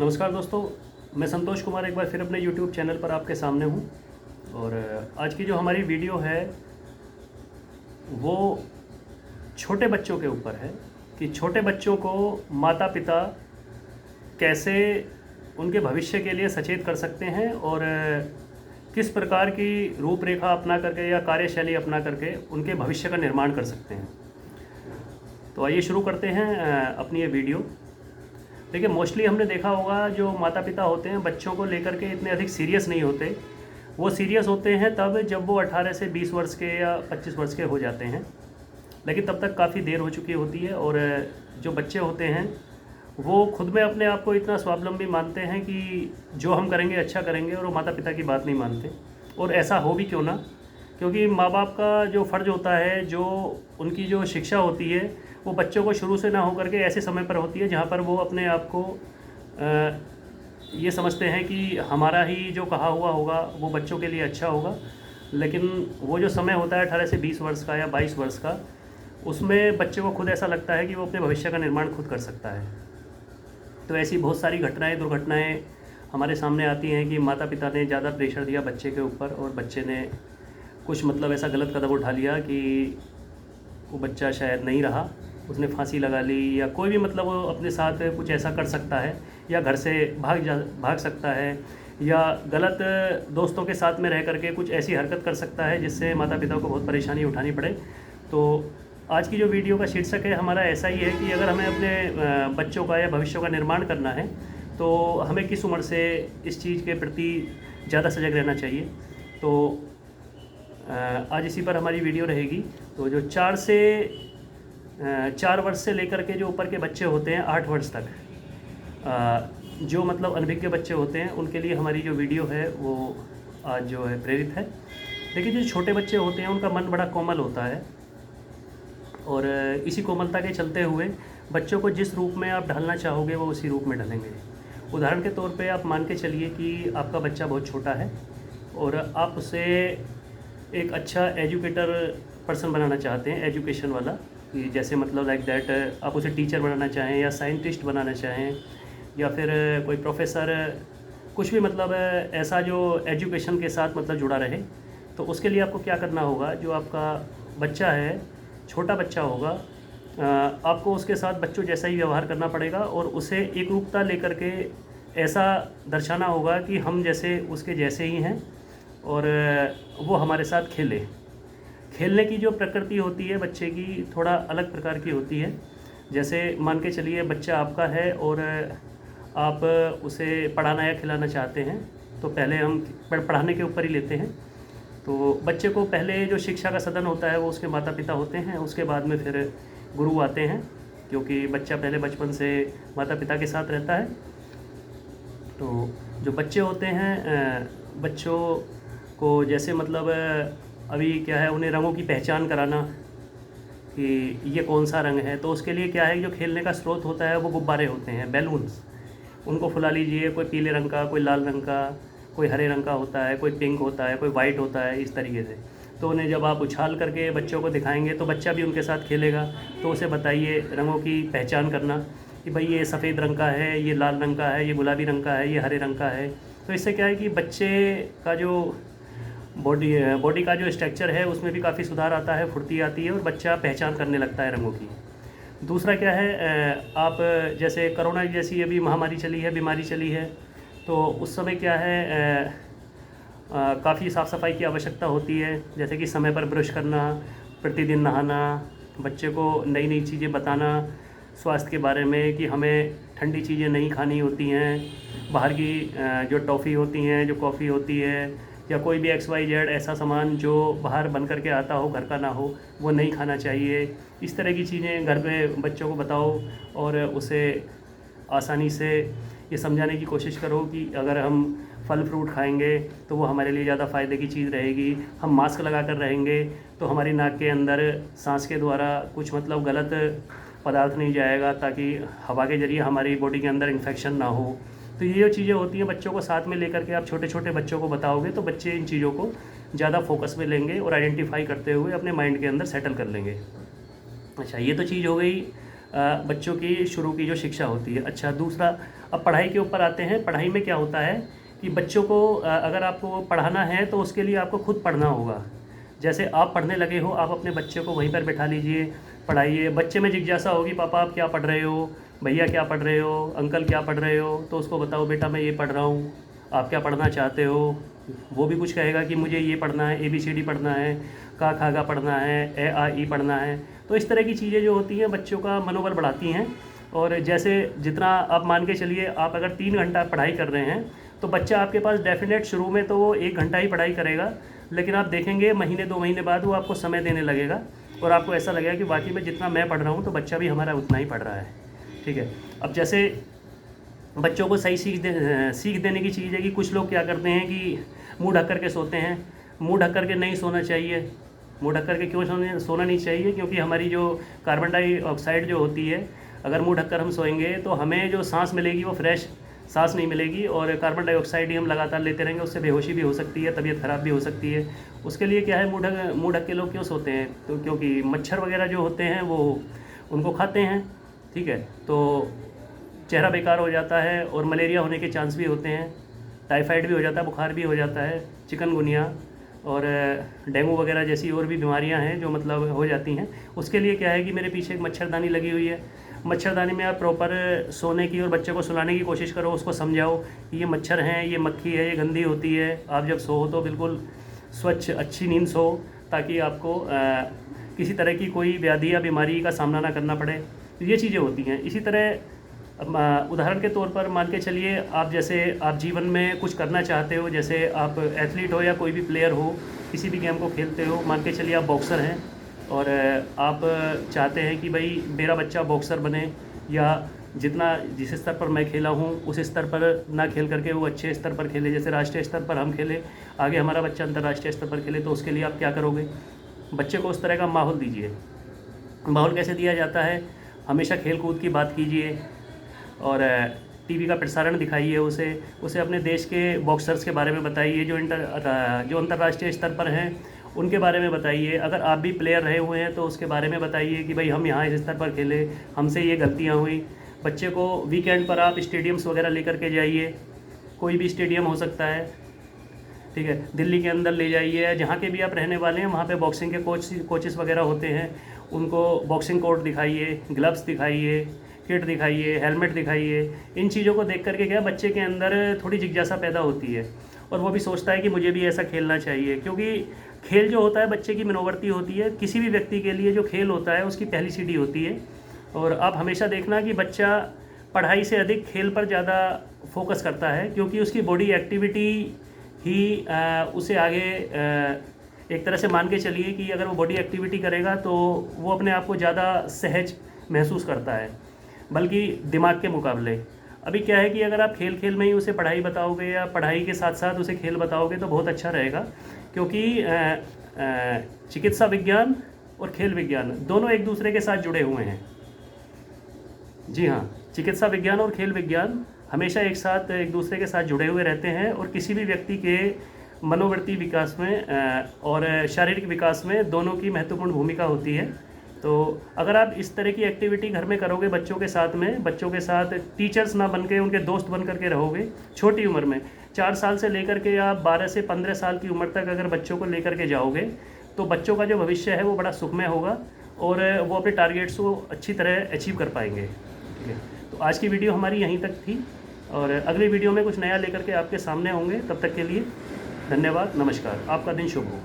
नमस्कार दोस्तों, मैं संतोष कुमार एक बार फिर अपने YouTube चैनल पर आपके सामने हूँ। और आज की जो हमारी वीडियो है वो छोटे बच्चों के ऊपर है कि छोटे बच्चों को माता पिता कैसे उनके भविष्य के लिए सचेत कर सकते हैं और किस प्रकार की रूपरेखा अपना करके या कार्यशैली अपना करके उनके भविष्य का निर्माण कर सकते हैं। तो आइए शुरू करते हैं अपनी ये वीडियो। देखिए, मोस्टली हमने देखा होगा जो माता पिता होते हैं बच्चों को लेकर के इतने अधिक सीरियस नहीं होते। वो सीरियस होते हैं तब जब वो 18 से 20 वर्ष के या 25 वर्ष के हो जाते हैं, लेकिन तब तक काफ़ी देर हो चुकी होती है। और जो बच्चे होते हैं वो खुद में अपने आप को इतना स्वावलंबी मानते हैं कि जो हम करेंगे अच्छा करेंगे, और वो माता पिता की बात नहीं मानते। और ऐसा हो भी क्यों ना, क्योंकि माँ बाप का जो फ़र्ज़ होता है, जो उनकी जो शिक्षा होती है, वो बच्चों को शुरू से ना हो करके ऐसे समय पर होती है जहाँ पर वो अपने आप को ये समझते हैं कि हमारा ही जो कहा हुआ होगा वो बच्चों के लिए अच्छा होगा। लेकिन वो जो समय होता है 18 से 20 वर्ष का या 22 वर्ष का, उसमें बच्चे को खुद ऐसा लगता है कि वो अपने भविष्य का निर्माण खुद कर सकता है। तो ऐसी बहुत सारी दुर्घटनाएं हमारे सामने आती हैं कि माता पिता ने ज़्यादा प्रेशर दिया बच्चे के ऊपर और बच्चे ने कुछ ऐसा गलत कदम उठा लिया कि वो बच्चा शायद नहीं रहा, उसने फांसी लगा ली, या कोई भी वो अपने साथ कुछ ऐसा कर सकता है, या घर से भाग सकता है, या गलत दोस्तों के साथ में रह करके कुछ ऐसी हरकत कर सकता है जिससे माता पिता को बहुत परेशानी उठानी पड़े। तो आज की जो वीडियो का शीर्षक है हमारा ऐसा ही है कि अगर हमें अपने बच्चों का या भविष्य का निर्माण करना है तो हमें किस उम्र से इस चीज़ के प्रति ज़्यादा सजग रहना चाहिए। तो आज इसी पर हमारी वीडियो रहेगी। तो जो 4 वर्ष से लेकर के जो ऊपर के बच्चे होते हैं 8 वर्ष तक, जो अनभिज्ञ बच्चे होते हैं, उनके लिए हमारी जो वीडियो है वो आज जो है प्रेरित है। देखिए, जो छोटे बच्चे होते हैं उनका मन बड़ा कोमल होता है, और इसी कोमलता के चलते हुए बच्चों को जिस रूप में आप ढालना चाहोगे वो उसी रूप में ढलेंगे। उदाहरण के तौर पे आप मान के चलिए कि आपका बच्चा बहुत छोटा है और आप उसे एक अच्छा एजुकेटर पर्सन बनाना चाहते हैं, एजुकेशन वाला, कि जैसे लाइक दैट आप उसे टीचर बनाना चाहें या साइंटिस्ट बनाना चाहें या फिर कोई प्रोफेसर, कुछ भी ऐसा जो एजुकेशन के साथ जुड़ा रहे। तो उसके लिए आपको क्या करना होगा, जो आपका बच्चा है, छोटा बच्चा होगा, आपको उसके साथ बच्चों जैसा ही व्यवहार करना पड़ेगा और उसे एक रूपता लेकर के ऐसा दर्शाना होगा कि हम जैसे उसके जैसे ही हैं और वो हमारे साथ खेले। खेलने की जो प्रकृति होती है बच्चे की थोड़ा अलग प्रकार की होती है। जैसे मान के चलिए बच्चा आपका है और आप उसे पढ़ाना या खिलाना चाहते हैं, तो पहले हम पढ़ाने के ऊपर ही लेते हैं। तो बच्चे को पहले जो शिक्षा का सदन होता है वो उसके माता पिता होते हैं, उसके बाद में फिर गुरु आते हैं, क्योंकि बच्चा पहले बचपन से माता पिता के साथ रहता है। तो जो बच्चे होते हैं, बच्चों को जैसे अभी क्या है, उन्हें रंगों की पहचान कराना कि ये कौन सा रंग है। तो उसके लिए क्या है, जो खेलने का स्रोत होता है वो गुब्बारे होते हैं, बैलून्स। उनको फुला लीजिए, कोई पीले रंग का, कोई लाल रंग का, कोई हरे रंग का होता है, कोई पिंक होता है, कोई वाइट होता है, इस तरीके से। तो उन्हें जब आप उछाल करके बच्चों को दिखाएंगे तो बच्चा भी उनके साथ खेलेगा। तो उसे बताइए रंगों की पहचान करना कि भाई ये सफ़ेद रंग का है, ये लाल रंग का है, ये गुलाबी रंग का है, ये हरे रंग का है। तो इससे क्या है कि बच्चे का जो बॉडी का जो स्ट्रक्चर है उसमें भी काफ़ी सुधार आता है, फुर्ती आती है और बच्चा पहचान करने लगता है रंगों की। दूसरा क्या है, आप जैसे कोरोना जैसी अभी महामारी चली है, बीमारी चली है, तो उस समय क्या है, काफ़ी साफ़ सफाई की आवश्यकता होती है। जैसे कि समय पर ब्रश करना, प्रतिदिन नहाना, बच्चे को नई नई चीज़ें बताना स्वास्थ्य के बारे में कि हमें ठंडी चीज़ें नहीं खानी होती हैं, बाहर की जो टॉफ़ी होती हैं, जो कॉफ़ी होती है, या कोई भी XYZ ऐसा सामान जो बाहर बन करके आता हो, घर का ना हो, वो नहीं खाना चाहिए। इस तरह की चीज़ें घर पे बच्चों को बताओ और उसे आसानी से ये समझाने की कोशिश करो कि अगर हम फल फ्रूट खाएंगे तो वो हमारे लिए ज़्यादा फ़ायदे की चीज़ रहेगी। हम मास्क लगा कर रहेंगे तो हमारी नाक के अंदर सांस के द्वारा कुछ गलत पदार्थ नहीं जाएगा, ताकि हवा के ज़रिए हमारी बॉडी के अंदर इन्फेक्शन ना हो। तो ये जो चीज़ें होती हैं बच्चों को साथ में लेकर के आप छोटे छोटे बच्चों को बताओगे तो बच्चे इन चीज़ों को ज़्यादा फोकस में लेंगे और आइडेंटिफाई करते हुए अपने माइंड के अंदर सेटल कर लेंगे। अच्छा, ये तो चीज़ हो गई बच्चों की शुरू की जो शिक्षा होती है। अच्छा, दूसरा अब पढ़ाई के ऊपर आते हैं। पढ़ाई में क्या होता है कि बच्चों को अगर आपको पढ़ाना है तो उसके लिए आपको खुद पढ़ना होगा। जैसे आप पढ़ने लगे हो, आप अपने बच्चे को वहीं पर बैठा लीजिए, पढ़ाइए। बच्चे में जिज्ञासा होगी, पापा आप क्या पढ़ रहे हो, भैया क्या पढ़ रहे हो, अंकल क्या पढ़ रहे हो, तो उसको बताओ बेटा मैं ये पढ़ रहा हूँ, आप क्या पढ़ना चाहते हो। वो भी कुछ कहेगा कि मुझे ये पढ़ना है, ABCD पढ़ना है, का खा गा पढ़ना है, ए आ ई पढ़ना है। तो इस तरह की चीज़ें जो होती हैं बच्चों का मनोबल बढ़ाती हैं। और जैसे जितना आप मान के चलिए, आप अगर 3 घंटा पढ़ाई कर रहे हैं तो बच्चा आपके पास डेफिनेट शुरू में तो वो 1 घंटा ही पढ़ाई करेगा, लेकिन आप देखेंगे महीने 2 महीने बाद वो आपको समय देने लगेगा और आपको ऐसा लगेगा कि वाकई में जितना मैं पढ़ रहा हूँ तो बच्चा भी हमारा उतना ही पढ़ रहा है। ठीक है। अब जैसे बच्चों को सही सीख देने की चीज़ है कि कुछ लोग क्या करते हैं कि मुंह ढक कर के सोते हैं। मुंह ढक कर के नहीं सोना चाहिए। मुंह ढक कर के क्यों सोना नहीं चाहिए? क्योंकि हमारी जो कार्बन डाइऑक्साइड जो होती है, अगर मुंह ढक कर हम सोएंगे तो हमें जो सांस मिलेगी वो फ्रेश सांस नहीं मिलेगी, और कार्बन डाइऑक्साइड ही हम लगातार लेते रहेंगे, उससे बेहोशी भी हो सकती है, तबीयत ख़राब भी हो सकती है। उसके लिए क्या है, मुंह ढक के लोग क्यों सोते हैं? तो क्योंकि मच्छर वगैरह जो होते हैं वो उनको खाते हैं। ठीक है, तो चेहरा बेकार हो जाता है और मलेरिया होने के चांस भी होते हैं, टाइफाइड भी हो जाता है, बुखार भी हो जाता है, चिकनगुनिया और डेंगू वगैरह जैसी और भी बीमारियां हैं जो मतलब हो जाती हैं। उसके लिए क्या है कि मेरे पीछे एक मच्छरदानी लगी हुई है। मच्छरदानी में आप प्रॉपर सोने की और बच्चे को सुलाने की कोशिश करो, उसको समझाओ कि ये मच्छर हैं, ये मक्खी है, ये गंदी होती है। आप जब सो तो बिल्कुल स्वच्छ अच्छी नींद सो, ताकि आपको किसी तरह की कोई व्याधि या बीमारी का सामना ना करना पड़े। तो ये चीज़ें होती हैं। इसी तरह उदाहरण के तौर पर मान के चलिए, आप जैसे आप जीवन में कुछ करना चाहते हो, जैसे आप एथलीट हो या कोई भी प्लेयर हो, किसी भी गेम को खेलते हो, मान के चलिए आप बॉक्सर हैं और आप चाहते हैं कि भाई मेरा बच्चा बॉक्सर बने, या जिस स्तर पर मैं खेला हूँ उस स्तर पर ना खेल करके वो अच्छे स्तर पर खेले, जैसे राष्ट्रीय स्तर पर हम खेले, आगे हमारा बच्चा अंतर्राष्ट्रीय स्तर पर खेले। तो उसके लिए आप क्या करोगे? बच्चे को उस तरह का माहौल दीजिए। माहौल कैसे दिया जाता है? हमेशा खेल कूद की बात कीजिए और टीवी का प्रसारण दिखाइए उसे अपने देश के बॉक्सर्स के बारे में बताइए, जो अंतर्राष्ट्रीय स्तर पर हैं उनके बारे में बताइए। अगर आप भी प्लेयर रहे हुए हैं तो उसके बारे में बताइए कि भाई हम यहाँ इस स्तर पर खेले, हमसे ये गलतियाँ हुई। बच्चे को वीकेंड पर आप स्टेडियम्स वगैरह लेकर के जाइए, कोई भी स्टेडियम हो सकता है, ठीक है, दिल्ली के अंदर ले जाइए, जहाँ के भी आप रहने वाले हैं वहाँ पे बॉक्सिंग के कोचेस वगैरह होते हैं, उनको बॉक्सिंग कोर्ट दिखाइए, ग्लव्स दिखाइए, किट दिखाइए, हेलमेट दिखाइए। इन चीज़ों को देख करके क्या बच्चे के अंदर थोड़ी जिज्ञासा पैदा होती है और वो भी सोचता है कि मुझे भी ऐसा खेलना चाहिए। क्योंकि खेल जो होता है बच्चे की मनोवृत्ति होती है। किसी भी व्यक्ति के लिए जो खेल होता है उसकी पहली सीढ़ी होती है। और आप हमेशा देखना कि बच्चा पढ़ाई से अधिक खेल पर ज़्यादा फोकस करता है, क्योंकि उसकी बॉडी एक्टिविटी ही उसे आगे एक तरह से मान के चलिए कि अगर वो बॉडी एक्टिविटी करेगा तो वो अपने आप को ज़्यादा सहज महसूस करता है, बल्कि दिमाग के मुकाबले। अभी क्या है कि अगर आप खेल खेल में ही उसे पढ़ाई बताओगे या पढ़ाई के साथ साथ उसे खेल बताओगे तो बहुत अच्छा रहेगा। क्योंकि चिकित्सा विज्ञान और खेल विज्ञान दोनों एक दूसरे के साथ जुड़े हुए हैं। जी हाँ, चिकित्सा विज्ञान और खेल विज्ञान हमेशा एक साथ एक दूसरे के साथ जुड़े हुए रहते हैं और किसी भी व्यक्ति के मनोवृत्ति विकास में और शारीरिक विकास में दोनों की महत्वपूर्ण भूमिका होती है। तो अगर आप इस तरह की एक्टिविटी घर में करोगे बच्चों के साथ में, बच्चों के साथ टीचर्स ना बन के उनके दोस्त बन करके रहोगे, छोटी उम्र में 4 साल से लेकर के आप 12 से 15 साल की उम्र तक अगर बच्चों को लेकर के जाओगे तो बच्चों का जो भविष्य है वो बड़ा सुखमय होगा और वो अपने टारगेट्स को अच्छी तरह अचीव कर पाएंगे। ठीक है, तो आज की वीडियो हमारी यहीं तक थी और अगली वीडियो में कुछ नया लेकर के आपके सामने होंगे। तब तक के लिए धन्यवाद, नमस्कार, आपका दिन शुभ हो।